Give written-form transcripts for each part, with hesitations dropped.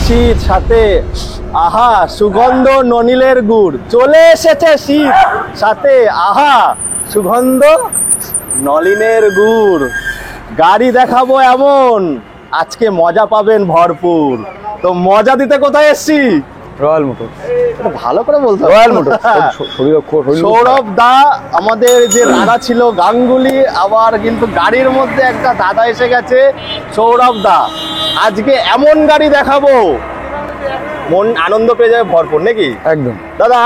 শীত সাথে আহা সুগন্ধ ননিলের গুড়, চলে এসেছে শীত সাথে আহা সুগন্ধ নলিনের গুড়। গাড়ি দেখাবো এমন, আজকে মজা পাবেন ভরপুর। তো মজা দিতে কোথায় এসছি? Royal motor. ভালো করে বলতে রয়্যাল মোটর। সৌরভ দা আমাদের যে দাদা ছিল গাঙ্গুলি, আবার কিন্তু গাড়ির মধ্যে একটা দাদা এসে গেছে, সৌরভ দা। আজকে এমন গাড়ি দেখাবো, মন আনন্দ পেয়ে যাবে ভরপুর নাকি? একদম দাদা,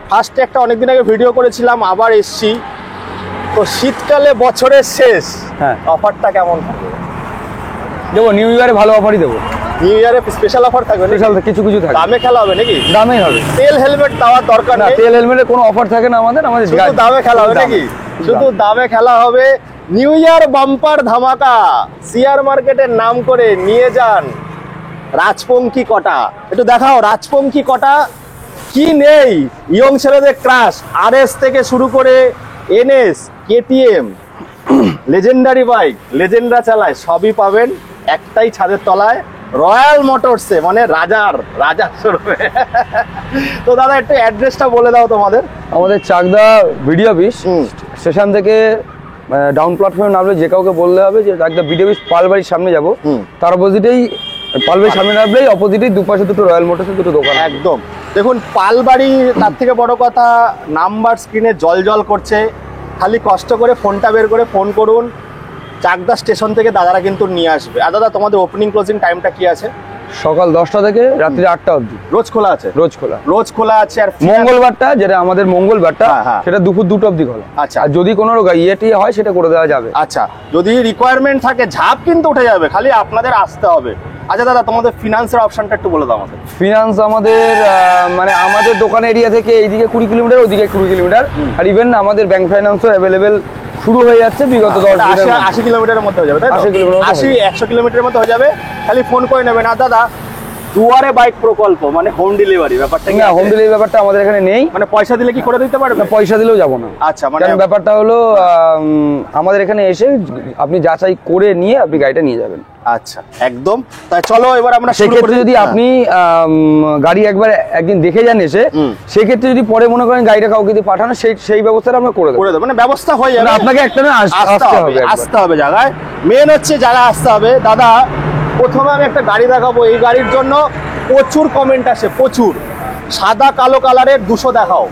ফার্স্টে একটা অনেকদিন আগে ভিডিও করেছিলাম, আবার এসছি। তো শীতকালে বছরের শেষ, হ্যাঁ, অফারটা কেমন থাকবে? দেবো, নিউ ইয়ারে ভালো অফারই দেবো। নিউ ইয়ারে স্পেশাল অফার থাকবে? স্পেশাল কিছু কিছু থাকবে। দামে খেলা হবে নাকি? দামেই হবে। তেল হেলমেট দেওয়ার দরকার না, নেই। তেল হেলমেটের কোনো অফার থাকে না আমাদের, শুধু দামে খেলা হবে নাকি? শুধু দামে খেলা হবে। নিউ ইয়ার বাম্পার ধামাকা, শেয়ার মার্কেটের নাম করে নিয়ে যান রাজপঙ্খী কটা। একটু দেখাও রাজপঙ্খী কটা কি নেই। ইয়ং ছেলেদের ক্রাশ, আরএস থেকে শুরু করে এনএস, কেটিএম, লেজেন্ডারি বাইক, লেজেন্ডরা চালায়, সবই পাবেন একটাই ছাদের তলায়, রয়্যাল মোটরসে, মানে রাজার শোরুমে। তো দাদা একটু অ্যাড্রেসটা বলে দাও তোমাদের। আমাদের চাকদা ভিডিও অফিস স্টেশন থেকে ডাউন প্ল্যাটফর্মে নামলে যে কাউকে বললে হবে যে চাকদা ভিডিও অফিস পালবাড়ির সামনে যাবো, তার অপোজিটেই পালবাড়ির সামনে নামলেই অপোজিটেই দুপাশে দুটো রয়্যাল মোটরসের দুটো দোকান। একদম দেখুন পালবাড়ি, তার থেকে বড় কথা নাম্বার স্ক্রিনে জল করছে, খালি কষ্ট করে ফোনটা বের করে ফোন করুন, চাকদা স্টেশন থেকে দাদারা কিন্তু নিয়ে আসবে। আর দাদা তোমাদের ওপেনিং ক্লোজিং টাইমটা কি আছে? সকাল 10টা থেকে রাত্রি 8টা অবধি। রোজ খোলা আছে? রোজ খোলা আছে। আর মঙ্গলবারটা, যেটা আমাদের মঙ্গলবারটা, সেটা দুপুর 2টা অবধি খোলা। আচ্ছা, আর যদি কোনো ইয়েটি হয় সেটা করে দেওয়া যাবে। আচ্ছা, যদি রিকোয়ারমেন্ট থাকে ঝাপ কিন্তু উঠে যাবে, খালি আপনাদের আসতে হবে। আচ্ছা দাদা, তোমাদের ফিনান্সের অপশনটা একটু বলে দাও আমাদের। ফিনান্স আমাদের মানে আমাদের দোকান এরিয়া থেকে এইদিকে 20 কিলোমিটার, ওইদিকে 20 কিলোমিটার। আর ইভেন আমাদের ব্যাংক ফাইন্যান্সও অ্যাভেলেবেল শুরু হয়ে যাচ্ছে বিগত 80 কিলোমিটারের মধ্যে হয়ে যাবে, তাই তো? 100 কিলোমিটারের মধ্যে হয়ে যাবে, খালি ফোন করে নেবেন। আর দাদা, দুয়ারে বাইক প্রকল্প মানে হোম ডেলিভারি ব্যাপারটা? না, হোম ডেলিভারি ব্যাপারটা আমাদের এখানে নেই। মানে পয়সা দিলে কি করে দিতে পারবে? না, পয়সা দিলেও যাবো না। আচ্ছা, মানে ব্যাপারটা হলো আমাদের এখানে এসে আপনি যাচাই করে নিয়ে আপনি গাড়িটা নিয়ে যাবেন। আচ্ছা, একদম। তাই চলো এবার আমরা সেক্ষেত্রে যদি আপনি গাড়ি একদিন দেখে যান এসে, সেক্ষেত্রে যদি পরে মনে করেন গাড়িটা কাউকে দিয়ে পাঠানো, সেই ব্যবস্থাটা আমরা করে দেবো। মানে ব্যবস্থা হয়ে যাবে, আপনাকে একটা না আসতে হবে জায়গায়। মেন হচ্ছে জায়গায় আসতে হবে। দাদা, প্রথমে আমি একটা গাড়ি দেখাবো, এই গাড়ির জন্য প্রচুর কমেন্ট আসে, প্রচুর। সাদা কালো কালারের 200 দেখাও।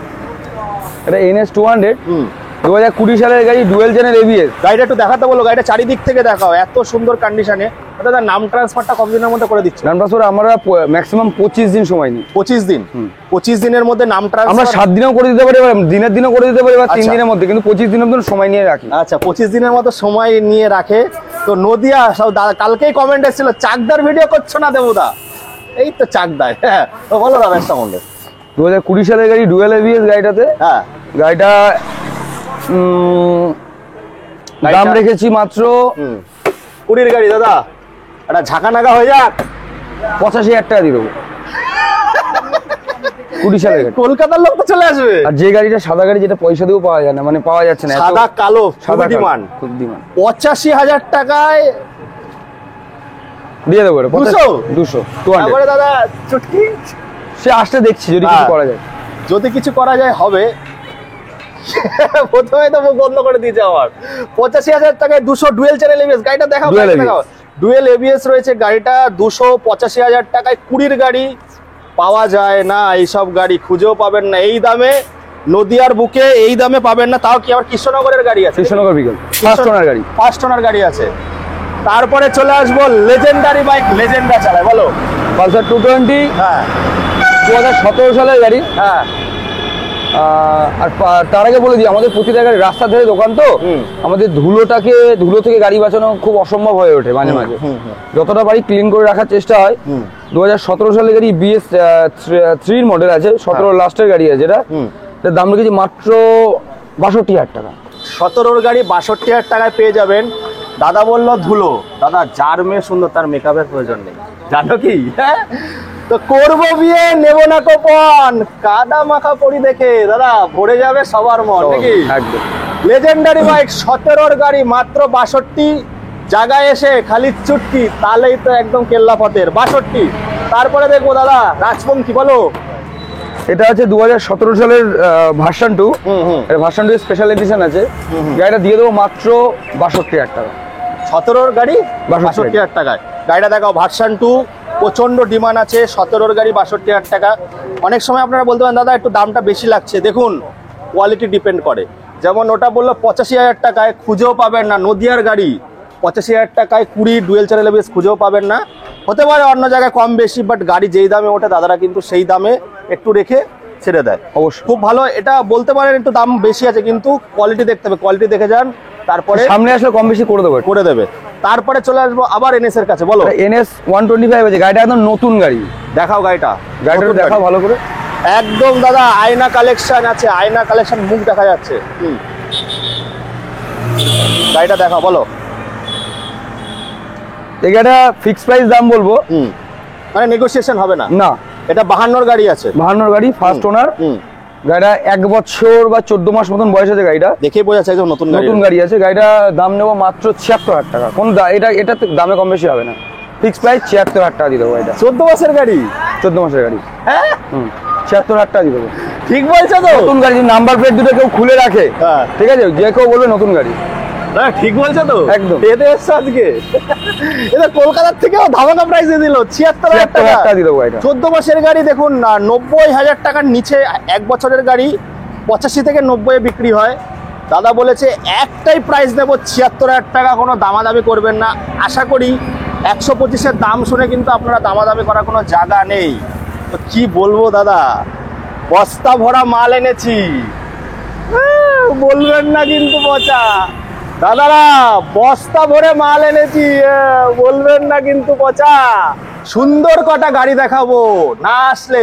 এটা NS 200 2020 সালের গাড়ি, ডুয়েল চ্যানেল ABS। গাড়িটা একটু দেখাতে বলো, গাড়িটা চারিদিক থেকে দেখাও, এত সুন্দর কন্ডিশনে। দাদা, নাম ট্রান্সফারটা কতদিনের মধ্যে করে দিচ্ছি? নাম ট্রান্সফার আমরা ম্যাক্সিমাম 25 দিন সময় নিই। 25 দিন? 25 দিনের মধ্যে নাম ট্রান্সফার আমরা 7 দিনেও করে দিতে পারি, দিনের দিনও করে দিতে পারি, বা 3 দিনের মধ্যে, কিন্তু 25 দিনের মধ্যে সময় নিয়ে রাখি। আচ্ছা, 25 দিনের মতো সময় নিয়ে রাখে। তো নদিয়া সব দাদা, কালকেই কমেন্ট এসেছিল চাকদার ভিডিও করছো না দেবুদা। এই তো চাকদায়। হ্যাঁ, তো বলো দাদা সম্বন্ধে। 2020 সালের গাড়ি, ডুয়েল ABS গাড়িটাতে। হ্যাঁ, গাড়িটা দাম রেখেছি মাত্র 20 গাড়ি। দাদা, এটা ঝাঁকা নাগা হয়ে যাক, 85,000 টাকা দিয়ে দেবো। 20 সালের গাড়ি, কলকাতার লোক তো চলে আসবে। আর যে গাড়িটা সাদা গাড়ি, যেটা পয়সা দিয়েও পাওয়া যায় না, মানে পাওয়া যাচ্ছে না, সাদা কালো, সাদা ডিমান্ড, খুব ডিমান্ড, 85,000 টাকায় দিয়ে দেবো। 200 তারপরে দাদা চুটকি সে আসতে দেখছি যদি কিছু করা যায়। যদি কিছু করা যায় হবে। প্রথমে তো মুখ বন্ধ করে দিয়েছে আমার। 85,000 টাকায় 200 ডুয়েল চ্যানেল ABS গাড়িটা দেখাও। ডুয়েল ABS রয়েছে গাড়িটা, 285,000 টাকায় 20 গাড়ি পাওয়া যায় না। এইসব গাড়ি খুঁজেও পাবেন না এই দামে, নদিয়ার বুকে এই দামে পাবেন না। তাও কি আবার কৃষ্ণনগরের গাড়ি আছে, কৃষ্ণনগর বিকেল 5 টনার গাড়ি আছে। তারপরে চলে আসবো লেজেন্ডারি বাইক, লেজেন্ডা চালায়, বলো। পালসার 220। হ্যাঁ, 2017 সালের গাড়ি। হ্যাঁ, আর তার আগে বলে দিই, আমাদের প্রতিটা গাড়ি রাস্তা ধরে দোকান, তো আমাদের ধুলো থেকে গাড়ি বাঁচানো খুব অসম্ভব হয়ে ওঠে মাঝে মাঝে। যতটা পারি ক্লিন করে রাখার চেষ্টা হয়। 2017 সালের গাড়ি BS 3 মডেল আছে, 17 লাস্টের গাড়ি আছে। এটার দাম রেখেছি মাত্র 62,000 টাকা। 17 গাড়ি 62,000 টাকায় পেয়ে যাবেন। দাদা বললো ধুলো, দাদা যার মেয়ে সুন্দর তার মেকআপের প্রয়োজন নেই, জানো কি? তো করবো বিয়ে, নেব না কোপন, কাদা মাখা পড়ি দেখে দাদা ভরে যাবে সবার মন নাকি? একদম। লেজেন্ডারি বাইক 17 গাড়ি মাত্র 62, জায়গায় এসে খালি চুটকি, তাহলেই তো একদম কেল্লা পথের 62। তারপরে দেখবো দাদা রাজপঙ্খী, বলো। এটা আছে 2017 সালের ভার্সন 2। এটা ভার্সন 2 স্পেশাল এডিশন আছে। গাড়িটা দিয়ে দেবো মাত্র 62,000 টাকা। 17 গাড়ি 62,000 টাকায় গাড়িটা দেখাও। ভার্সন 2 প্রচন্ড ডিমান্ড আছে। 17 গাড়ি 62,000 টাকা। অনেক সময় আপনারা বলতে পারেন দাদা একটু দামটা বেশি লাগছে, দেখুন কোয়ালিটি ডিপেন্ড করে। যেমন ওটা বললো 85,000 টাকায়, খুঁজেও পাবেন না। নদিয়ার গাড়ি 85,000 টাকায় 20 ডুয়েল চ্যানেল এবিএস খুঁজেও পাবেন না। হতে পারে অন্য জায়গায় কম বেশি, বাট গাড়ি যেই দামে ওঠে দাদারা কিন্তু সেই দামে একটু রেখে ছেড়ে দেয়। অবশ্যই খুব ভালো। এটা বলতে পারেন একটু দাম বেশি আছে, কিন্তু কোয়ালিটি দেখতে হবে, কোয়ালিটি দেখে যান, তারপরে সামনে আসলে কম বেশি করে দেবে। তারপরে চলে আসবো আবার এনএস এর কাছে, বলো। NS 125 আছে। গাড়িটা একদম নতুন গাড়ি। দেখাও গাড়িটা দেখাও ভালো করে। একদম দাদা আয়না কালেকশন আছে, আয়না কালেকশন, মুখ দেখা যাচ্ছে। গাড়িটা দেখাও, বলো। এই গাড়িটা ফিক্স প্রাইস দাম বলবো, মানে নেগোসিয়েশন হবে না। না, এটা 52 গাড়ি আছে। 52 গাড়ি, ফার্স্ট ওনার। গাড়িটা 1 বছর বা 14 মাস মতন বয়স আছে গাড়িটা। দেখেই বোঝা যাচ্ছে একদম নতুন গাড়ি আছে। গাড়িটা দাম নেবো মাত্র 76,000 টাকা। কোন এটা দামে কম বেশি হবে না। ফিক্স প্রাইস 76,000 টাকা দিয়ে দেবো। এটা 14 মাসের গাড়ি। 14 মাসের গাড়ি। হ্যাঁ 76,000 টাকা দিয়ে দেবো। ঠিক বলছো তো। নতুন গাড়ি, নাম্বার প্লেট দুটো কেউ খুলে রাখে, ঠিক আছে, যে কেউ বলবে নতুন গাড়ি। না ঠিক বলছো তো, একদম। এতে এসছে আজকে। এটা কলকাতার থেকেও ধামাকা প্রাইসে দিল 76,000 টাকা দিয়ে দেবো। এটা 14 মাসের গাড়ি। দেখুন না, 90,000 টাকার নিচে 1 বছরের গাড়ি 85 থেকে 90 বিক্রি হয়। দাদা বলেছে একটাই প্রাইস দেবো 76,000 টাকা, কোনো দামাদামি করবেন না। আশা করি 125-এর দাম শুনে কিন্তু আপনারা দামাদামি করার কোনো জায়গা নেই। তো কি বলবো দাদা, বস্তা ভরা মাল এনেছি, বলবেন না কিন্তু পচা। দাদারা বস্তা ভরে মাল এনেছি, বলবেন না কিন্তু পচা। সুন্দর কটা গাড়ি দেখাবো, না আসলে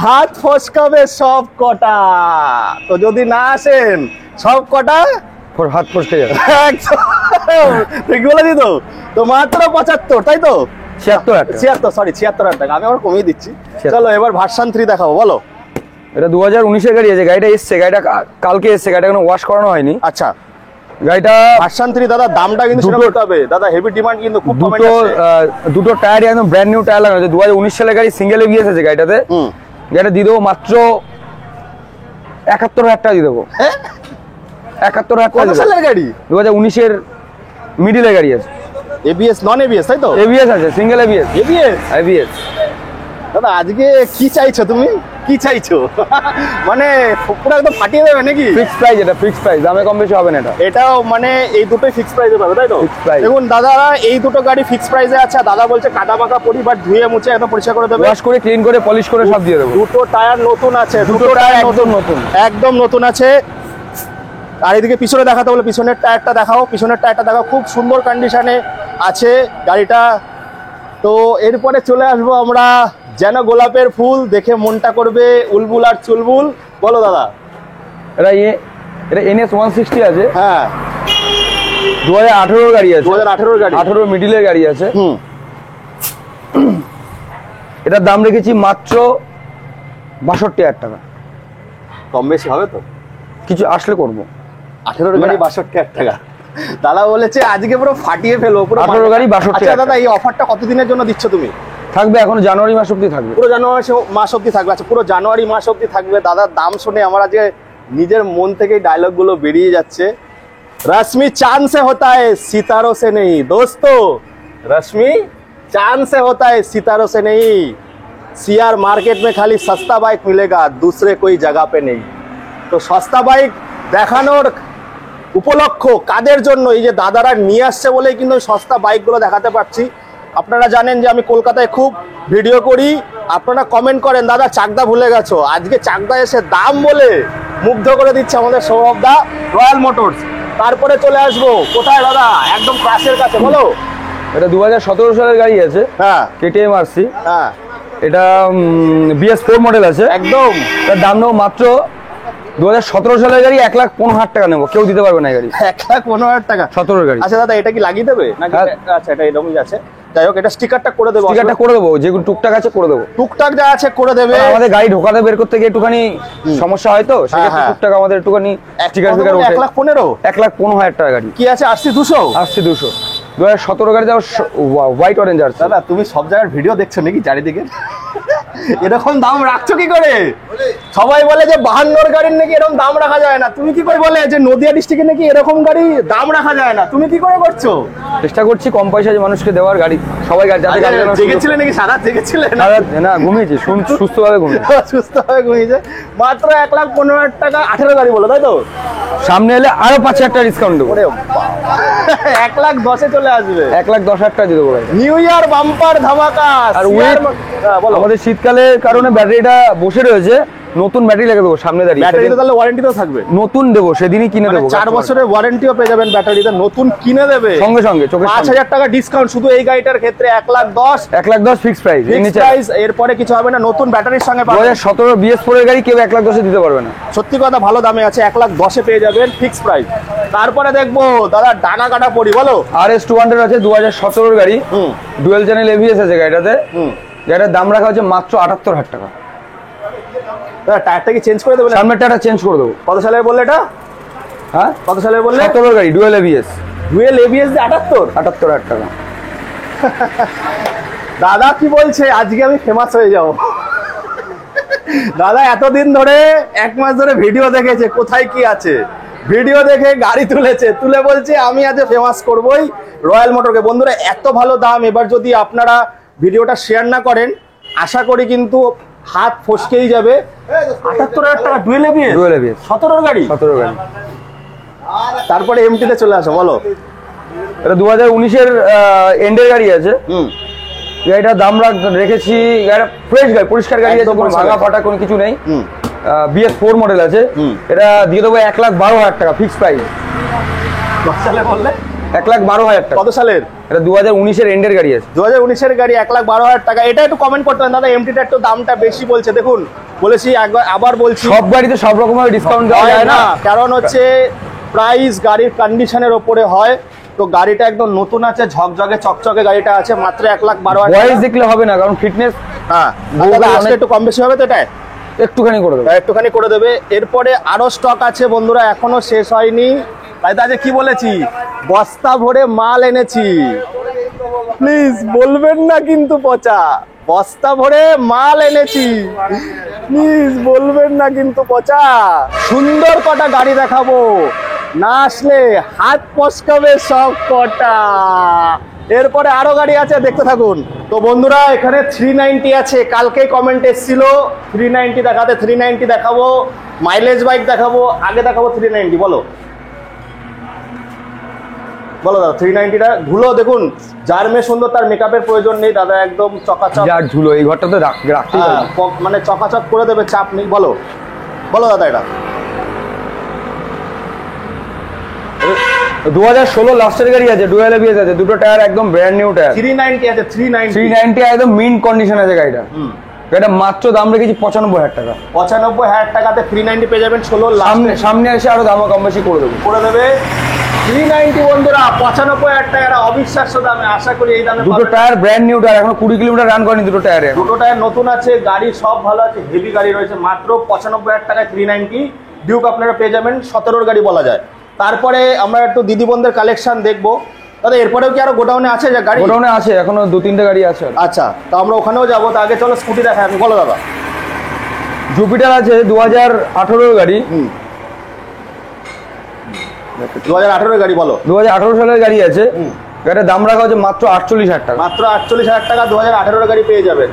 হাত ফসকাবে সব কটা। তো যদি না আসেন সব কটা হাত ফসকে যাবে। ঠিক বলেছি তো। তো মাত্র 75, তাই তো? 76,000 টাকা। আমি আবার কমিয়ে দিচ্ছি। চলো এবার ভার্সন 3 দেখাবো, বলো। এটা 2019-এর গাড়ি আছে। গাড়িটা এসছে, গাড়িটা কালকে এসছে, গাড়িটা কোনো ওয়াশ করানো হয়নি। আচ্ছা, গাড়িটা ভার্সন 3 দাদা, দামটা কিন্তু সেটা বলতে হবে দাদা, হেভি ডিমান্ড কিন্তু, খুব কমেন্ট আছে। দুটো টায়ার একদম ব্র্যান্ড নিউ টায়ার লাগানো আছে। 2019 সালের গাড়ি, সিঙ্গেল এবিএস আছে গাড়িটাতে। গাড়িটা দিয়ে দেবো মাত্র 71,000 টাকা দিয়ে দেবো। 71,000 টাকা। কত সালের গাড়ি? 2019-এর মিডিলের গাড়ি আছে। এবিএস নন এবিএস, তাই তো? এবিএস আছে, সিঙ্গেল এবিএস। এবিএস দাদা আজকে কি চাইছো তুমি, কি চাইছো? মানে পুরো একদম ফাটিয়ে দেবে নাকি? ফিক্স প্রাইস, এটা ফিক্স প্রাইস, দামে কম বেশি হবে না। এটা এটাও মানে এই দুটোই ফিক্স প্রাইসে পাবে, তাই তো? দেখুন দাদা, এই দুটো গাড়ি ফিক্স প্রাইসে আছে। দাদা বলছে কাটা মাখা পরি, বাট ধুয়ে মুছে একদম পরিষ্কার করে দেবে, ওয়াশ করে ক্লিন করে পলিশ করে সব দিয়ে দেবো। দুটো টায়ার নতুন আছে, দুটো টায়ার নতুন একদম নতুন আছে। আর এদিকে পিছনে দেখাতে বলে পিছনের টায়ারটা দেখাও, পিছনের টায়ারটা দেখাও, খুব সুন্দর কন্ডিশনে আছে গাড়িটা। তো এরপরে চলে আসবো আমরা যেন গোলাপের ফুল, দেখে মনটা করবে উলবুল আর চুলবুল, বলো দাদা। এটা NS 160 আছে। হ্যাঁ 2018 গাড়ি আছে। 2018 গাড়ি, 18 মিডিলের গাড়ি আছে। এটার দাম রেখেছি মাত্র 62,000 টাকা। কম বেশি হবে তো? কিছু আসলে করবো। 18 গাড়ি 62,000 টাকা। দাদা বলেছে আজকে পুরো ফাটিয়ে ফেলবো পুরো। 18 গাড়ি 62,000। আচ্ছা দাদা, এই অফারটা কতদিনের জন্য দিচ্ছ তুমি? থাকবে এখন জানুয়ারি মাস অবধি থাকবে। পুরো জানুয়ারি মাস অবধি থাকবে। আচ্ছা, পুরো জানুয়ারি মাস অবধি থাকবে। দাদার দাম শুনে আমার আজকে নিজের মন থেকে ডায়লগ গুলো বেরিয়ে যাচ্ছে। रश्मि चांद से होता है सितारों से नहीं दोस्तों, रश्मि चांद से होता है सितारों से नहीं। सीआर मार्केट में खाली सस्ता बाइक मिलेगा, दूसरे कोई जगह पे नहीं। तो सस्ता बाइक দেখানোর উপলক্ষ কাদের জন্য, এই যে দাদারা নিয়ে আসছে বলেই কিন্তু সস্তা বাইকগুলো দেখাতে পারছি। আপনারা জানেন যে আমি কলকাতায় খুব ভিডিও করি, আপনারা কমেন্ট করেন দাদা চাকদা ভুলে গেছো। আজকে চাকদা এসে দাম বলে মুগ্ধ করে দিচ্ছে আমাদের সৌরভ দা, রয়্যাল মোটরস। তারপরে চলে আসবো কোথায় দাদা, একদম ক্লাসের কাছে, বলো। এটা 2017 সালের গাড়ি আছে। হ্যাঁ KTM RC। হ্যাঁ এটা BS4 মডেল আছে একদম। তার দাম নেবো মাত্র 2017 সালের গাড়ি 1,15,000 টাকা নেবো। কেউ দিতে পারবে না গাড়ি। 1,15,000 টাকা 17 গাড়ি। আচ্ছা দাদা, এটা কি লাগিয়ে দেবে নাকি? আচ্ছা, এটা এরকমই আছে। যাই হোক, এটা স্টিকারটা করে দেবো। স্টিকারটা করে দেবো, যেগুলো টুকটাক আছে করে দেবো। টুকটাক যা আছে করে দেবে। আমাদের গাড়ি ঢোকাতে বের করতে গিয়ে একটুখানি সমস্যা হয়, তো সেক্ষেত্রে টুকটাক আমাদের একটুখানি স্টিকার ফিকার ওঠে। 1,15,000 1,15,000 টাকা গাড়ি। কি আছে? RC 200। RC 200। 2017 গাড়িতে হোয়াইট অরেঞ্জ আছে। দাদা তুমি সব জায়গার ভিডিও দেখছো নাকি চারিদিকে? এরকম দাম রাখছো কি করে? সবাই বলে যে 52 গাড়ির নাকি এরকম দাম রাখা যায় না, তুমি কি করে বলে যে নদিয়া ডিস্ট্রিক্টে নাকি এরকম গাড়ি দাম রাখা যায় না, তুমি কি করে করছো? চেষ্টা করছি কম পয়সায় মানুষকে দেওয়ার গাড়ি, সবাই গাড়ি যাতে গাড়ি চালানোর সুযোগ- জেগেছিলে নাকি? সারা জেগেছিলে না? না ঘুমিয়েছি, সুস্থভাবে ঘুমিয়েছি। সুস্থভাবে ঘুমিয়েছে। মাত্র 1,15,000 টাকা 18 গাড়ি বলো, তাই তো? সামনে এলে আরো 5,000 টাকা ডিসকাউন্ট দেবো। ওরে বাবা, 1,10,000 চলে আসবে। 1,10,000 টাকা দিয়ে দেবো গাড়ি। নিউ ইয়ার বাম্পার ধামাকা। আর CR বলো। আমাদের শীতকালের কারণে ব্যাটারিটা বসে রয়েছে, নতুন ব্যাটারি লাগিয়ে দেবো সামনে দাঁড়িয়ে। ব্যাটারিতে তাহলে ওয়ারেন্টিও থাকবে? নতুন দেবো, সেদিনই কিনে দেবো। 4 বছরের ওয়ারেন্টিও পেয়ে যাবেন ব্যাটারিতে, নতুন কিনে দেবে সঙ্গে সঙ্গে চোখের সামনে। 5,000 টাকা ডিসকাউন্ট শুধু এই গাড়িটার ক্ষেত্রে। 1,10,000 1,10,000 ফিক্স প্রাইস। প্রাইস, এরপরে কিছু হবে না, নতুন ব্যাটারির সঙ্গে পাবেন। 2017 BS4 এর গাড়ি কেউ 1,10,000 দিতে পারবে না। সত্যি কথা, ভালো দামে আছে, 1,10,000 পেয়ে যাবেন ফিক্স প্রাইস। তারপরে দেখবো দাদা ডানা কাটা পড়ি, বলো। RS200 আছে 2017 গাড়ি, ডুয়েল চ্যানেল ABS আছে গাড়িটাতে। গাড়িটার দাম রাখা হচ্ছে মাত্র 78,000 টাকা। দাদা টায়ারটা কি চেঞ্জ করে দেবেন? সামনের টায়ারটা চেঞ্জ করে দেবো। কত সালের বললে এটা? হ্যাঁ কত সালের বললে? 17 গাড়ি ডুয়েল ABS, ডুয়েল ABS 78,000 টাকা। দাদা কি বলছে, আজকে আমি ফেমাস হয়ে যাব। দাদা এতদিন ধরে 1 মাস ধরে ভিডিও দেখেছে কোথায় কি আছে, ভিডিও দেখে গাড়ি তুলেছে, তুলে বলছে আমি আজ ফেমাস করবই রয়্যাল মোটরকে। বন্ধুরা এত ভালো দাম, এবার যদি আপনারা ভিডিওটা শেয়ার না করেন আশা করি কিন্তু হাত ফসকেই যাবে। 78,000 টাকা ডুয়েল ABS, 17 গাড়ি। 17 গাড়ি। তারপরে এমটিতে চলে আসো, বলো। এটা 2019 এর এন্ডের গাড়ি আছে। গাড়িটার দাম রেখেছি, গাড়িটা ফ্রেশ গাড়ি, পরিষ্কার গাড়ি আছে, কোনো ভাঙা ফাটা কোনো কিছু নেই। BS4 মডেল আছে। এটা দিয়ে দেবো 1,12,000 টাকা ফিক্স প্রাইস। কত সালে বললে? 1,12,000 টাকা। কত সালের? এটা 2019 এর এন্ডের গাড়ি আছে। 2019 এর গাড়ি, 1,12,000 টাকা। এটা একটু কমেন্ট করতে হবে দাদা, এমটিটা একটু দামটা বেশি বলছে। দেখুন বলেছি, আবার বলছি, সব গাড়িতে সব রকম ডিসকাউন্ট দেওয়া যায় না, কারণ হচ্ছে প্রাইস গাড়ির কন্ডিশনের ওপরে হয়। তো গাড়িটা একদম নতুন আছে, ঝকঝকে চকচকে গাড়িটা আছে, মাত্র 1,12,000 ভয়েস দেখলে হবে না, কারণ ফিটনেস। হ্যাঁ আজকে একটু কম বেশি হবে তো, এটাই একটুখানি করে দেবে, একটুখানি করে দেবে। এরপরে আরো স্টক আছে বন্ধুরা, এখনো শেষ হয়নি। তাই তো আজকে কি বলেছি, বস্তা ভরে মাল এনেছি, প্লিজ বলবেন না কিন্তু পচা। বস্তা ভরে মাল এনেছি, প্লিজ বলবেন না কিন্তু পচা। সুন্দর কটা গাড়ি দেখাবো, না আসলে হাত পস্কাবে সব কটা। এরপরে আরো গাড়ি আছে, দেখতে থাকুন। তো বন্ধুরা এখানে 390 আছে, কালকে কমেন্ট এসেছিল 390 দেখাতে। 390 দেখাবো, মাইলেজ বাইক দেখাবো, আগে দেখাবো 390। বলো বলো দাদা, 390টা ধুলো দেখুন, যার মেয়ে সুন্দর তার মেকআপের প্রয়োজন নেই দাদা, একদম চকাচক। যার ধুলো এই ঘরটাতে রাখতেই হবে, মানে চকাচক করে দেবে, চাপ নেই। বলো বলো দাদা, এটা 2016 লাস্টের গাড়ি আছে, ডুয়েল ABS আছে, দুটো টায়ার একদম ব্র্যান্ড নিউ টায়ার। 390 আছে, 390 একদম মিন্ট কন্ডিশন আছে গাড়িটা। এটা মাত্র দাম রেখেছি 95,000 টাকা। 95,000 টাকাতে 390 পেয়ে যাবেন। 16 সামনে এসে আরো দাম কম বেশি করে দেবো, করে দেবে। 390 বন্ধুরা 95,000 টাকা, অবিশ্বাস্য দামে। আশা করি এই দামে দুটো টায়ার ব্র্যান্ড নিউ টায়ার, এখন 20 কিলোমিটার রান করেনি দুটো টায়ারে। দুটো টায়ার নতুন আছে, গাড়ি সব ভালো আছে, হেভি গাড়ি রয়েছে। মাত্র 95,000 টাকায় 390 ডিউক আপনারা পেয়ে যাবেন। 17 গাড়ি বলা যায়। তারপরে আমরা একটু দিদি বোনদের কালেকশন দেখবো দাদা। এরপরেও কি আরো গোডাউনে আছে যে গাড়ি? গোডাউনে আছে, এখনো 2-3টে গাড়ি আছে। আচ্ছা, তো আমরা ওখানেও যাবো। তো আগে চলো স্কুটি দেখাই আমি। বলো দাদা। জুপিটার আছে 2018 গাড়ি। 2018 গাড়ি, বলো। 2018 সালের গাড়ি আছে। গাড়ির দাম রাখা হচ্ছে মাত্র 48,000 টাকা। মাত্র 48,000 টাকা 2018 গাড়ি পেয়ে যাবেন।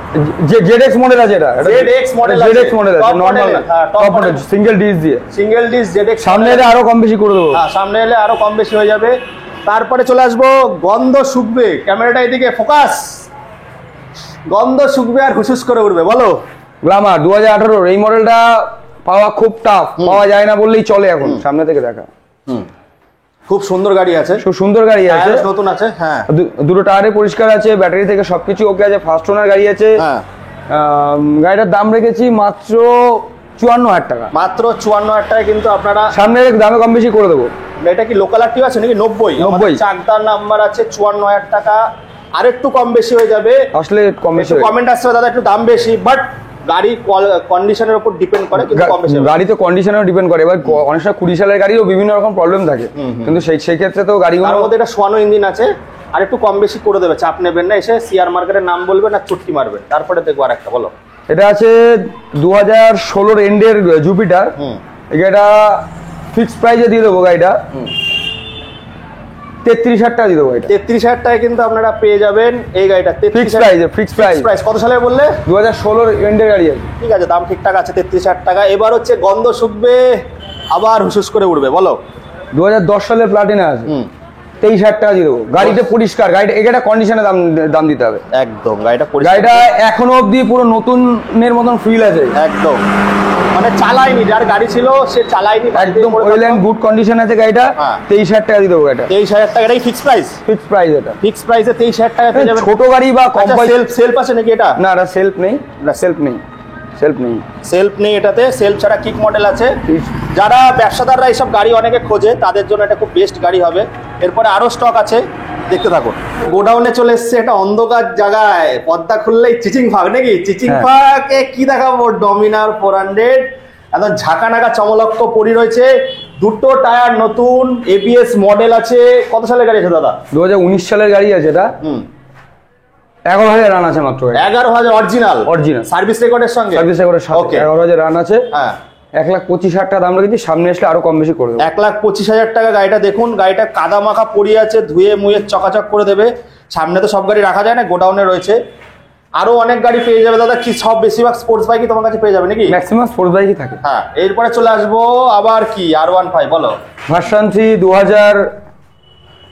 ZX মডেল আছে, এটা ZX মডেল আছে, ZX মডেল আছে, normal top model, single disc দিয়ে। Single disc ZX। সামনে এলে আরো কম বেশি করে দেবো। হ্যাঁ, সামনে এলে আরো কম বেশি হয়ে যাবে। তারপরে চলে আসবো, গন্ধ শুকবে, ক্যামেরাটা এদিকে ফোকাস, গন্ধ শুকবে আর হুসুস করে উঠবে। বলো। গ্ল্যামার 2018 এই মডেলটা পাওয়া খুব টাফ, পাওয়া যায় না বললেই চলে এখন। সামনে থেকে দেখা, খুব সুন্দর গাড়ি আছে, খুব সুন্দর গাড়ি আছে, নতুন আছে। হ্যাঁ, দুটো টায়ারে পরিষ্কার আছে, ব্যাটারি থেকে সবকিছু ওকে আছে, ফার্স্ট ওনার গাড়ি আছে। গাড়িটার দাম রেখেছি মাত্র 54,000 টাকা। মাত্র 54,000 টাকা কিন্তু আপনারা সামনে দামে কম বেশি করে দেবো। এটা কি লোকাল আরটিও আছে নাকি? 90 চাকদার নাম্বার আছে, 54,000 টাকা। আর একটু কম বেশি হয়ে যাবে, আসলে কম বেশি কমেন্ট আসছে দাদা একটু দাম বেশি, বাট গাড়ি কন্ডিশনের উপর ডিপেন্ড করে, কিন্তু কম বেশি গাড়ি তো কন্ডিশনের ডিপেন্ড করে। এবার অনেক সময় 20 সালের গাড়িও বিভিন্ন রকম প্রবলেম থাকে, কিন্তু সেই ক্ষেত্রে তো গাড়িগুলোর মধ্যে এটা সোয়ানো ইঞ্জিন আছে, আর একটু কম বেশি করে দেবে, চাপ নেবেন না, এসে সিআর মার্কেটের নাম বলবেন আর চুটকি মারবেন। তারপরে দেখবো আর একটা বলো। এটা আছে 2016 এন্ডের জুপিটার। এই গাড়িটা ফিক্সড প্রাইসে দিয়ে দেবো গাড়িটা, 33,000 টাকা দিয়ে দেবো গাড়িটা। 33,000 টাকায় কিন্তু আপনারা পেয়ে যাবেন এই গাড়িটা। ফিক্সড প্রাইস কত সালে বললে? 2016 এন্ডের গাড়ি আছে। ঠিক আছে, দাম ঠিকঠাক আছে, 33,000 টাকা। এবার হচ্ছে গন্ধ শুকবে আবার হুসুস করে উঠবে, বলো। 2010 সালের প্লাটিনা আছে, 23,000 টাকা দিয়ে দেবো। গাড়িটা পরিষ্কার, গাড়িটা এটা কন্ডিশনে দাম দিতে হবে একদম। গাড়িটা এখনো অব্দি পুরো নতুনের মতন ফিল আছে একদম, মানে চালাইনি, যার গাড়ি ছিল সে চালাইনি, একদম ওয়েল এন্ড গুড কন্ডিশন আছে গাড়িটা। 23,000 টাকা দিয়ে দেবো গাড়িটা। 23,000 টাকা, এটাই ফিক্স প্রাইস। এটা ফিক্স প্রাইসে 23,000 টাকা পেয়ে যাবেন। ছোট গাড়ি বা কম সেলফ আছে নাকি এটা? না, এটা সেলফ নেই, সেলফ নেই এটাতে। সেলফ ছাড়া কিক মডেল আছে। যারা ব্যবসাদাররা এইসব গাড়ি অনেকে খোঁজে তাদের জন্য এটা খুব বেস্ট গাড়ি হবে। এরপরে আরো স্টক আছে, দেখতে থাকুন। গোডাউনে চলে এসছে একটা অন্ধকার জায়গায়, পর্দা খুললেই চিচিং ফাঁক নাকি? চিচিং ফাঁকে কি দেখাবো? ডমিনার 400 একদম ঝাঁকানাকা চমলক্ষ পরি রয়েছে। দুটো টায়ার নতুন, এবিএস মডেল আছে। কত সালের গাড়ি আছে দাদা? 2019 সালের গাড়ি আছে এটা। 11,000 রান আছে মাত্র। 11,000 অরিজিনাল সার্ভিস রেকর্ডের সঙ্গে। 11,000 রান আছে। হ্যাঁ, 1,25,000 টাকা দাম রেখেছি, সামনে আসলে আরো কম বেশি করে দেবো। 1,25,000 টাকা গাড়িটা দেখুন। গাড়িটা কাদা মাখা পড়ে আছে, ধুয়ে মুয়ে চকাচক করে দেবে। সামনে তো সব গাড়ি রাখা যায় না, গোডাউনে রয়েছে। আরো অনেক গাড়ি পেয়ে যাবে দাদা। কি সব বেশিরভাগ স্পোর্টস বাইকই তোমার কাছে পেয়ে যাবে নাকি? ম্যাক্সিমাম স্পোর্টস বাইকই থাকে। হ্যাঁ, এরপরে চলে আসবো আবার কি R15, বলো। ভার্সন 3 2000,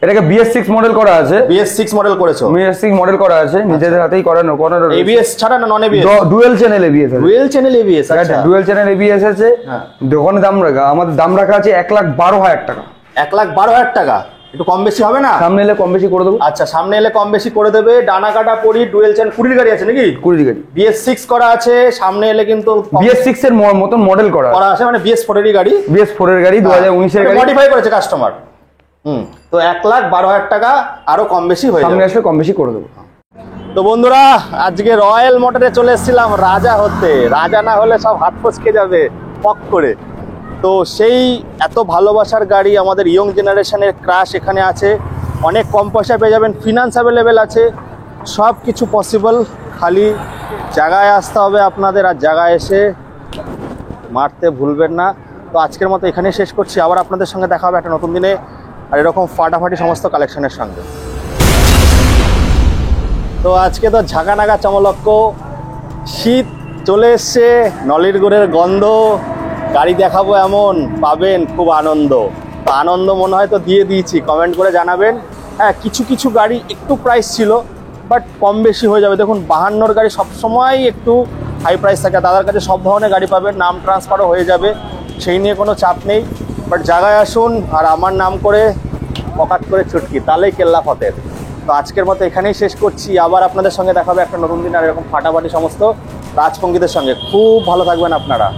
এটাকে BS6 মডেল করা আছে। BS6 মডেল করেছো? BS6 মডেল করা আছে, নিজেদের হাতেই করানো। ABS ছাড়া না নন ABS? ডুয়াল চ্যানেল ABS আছে। ডুয়াল চ্যানেল ABS, আচ্ছা। ডুয়াল চ্যানেল ABS আছে। দোকানে দাম রাখা, আমাদের দাম রাখা আছে 1,12,000 টাকা। 1,12,000 টাকা, একটু কম বেশি হবে না? সামনে এলে কম বেশি করে দেবো। আচ্ছা, সামনে এলে কম বেশি করে দেবে। ডানা কাটা পরি, ডুয়েল চ্যানেল 20 গাড়ি আছে নাকি? 20 গাড়ি BS6 করা আছে। সামনে এলে কিন্তু BS6 এর মতন মডেল করা আছে, মানে BS4 এরই গাড়ি। BS4 এর গাড়ি, 2019 এর গাড়ি, মডিফাই করেছে কাস্টমার। তো 1,12,000 টাকা, আরো কম বেশি হয়ে যাবে। সামনে আসলে কম বেশি করে দেবো। তো বন্ধুরা, আজকে রয়্যাল মোটরে চলে এসেছিলাম রাজা হতে। রাজা না হলে সব হাত ফসকে যাবে পক করে। তো সেই এত ভালোবাসার গাড়ি, আমাদের ইয়ং জেনারেশনের ক্রাশ এখানে আছে। অনেক কম পয়সা পেয়ে যাবেন, ফিনান্স অ্যাভেলেবেল আছে, সব কিছু পসিবল। খালি জায়গায় আসতে হবে আপনাদের, আর জায়গায় এসে মারতে ভুলবেন না। তো আজকের মতো এখানেই শেষ করছি। আবার আপনাদের সঙ্গে দেখা হবে একটা নতুন দিনে, আর এরকম ফাটাফাটি সমস্ত কালেকশনের সঙ্গে। তো আজকে তো ঝাঁকানাগা চমলক্ষ, শীত চলে এসছে, নলির গুড়ের গন্ধ, গাড়ি দেখাবো এমন, পাবেন খুব আনন্দ। তো আনন্দ মনে হয় তো দিয়ে দিয়েছি, কমেন্ট করে জানাবেন। হ্যাঁ, কিছু কিছু গাড়ি একটু প্রাইস ছিল, বাট কম বেশি হয়ে যাবে। দেখুন 52 গাড়ি সবসময় একটু হাই প্রাইস থাকে। দাদার কাছে সব ধরনের গাড়ি পাবেন, নাম ট্রান্সফারও হয়ে যাবে, সেই নিয়ে কোনো চাপ নেই। বাট জায়গায় আসুন আর আমার নাম করে পকাট করে ছুটকি, তাহলেই কেল্লা ফতের। তো আজকের মতো এখানেই শেষ করছি। আবার আপনাদের সঙ্গে দেখা হবে একটা নতুন দিন, আর এরকম ফাটাফাটি সমস্ত রাজপঙ্গীদের সঙ্গে। খুব ভালো থাকবেন আপনারা।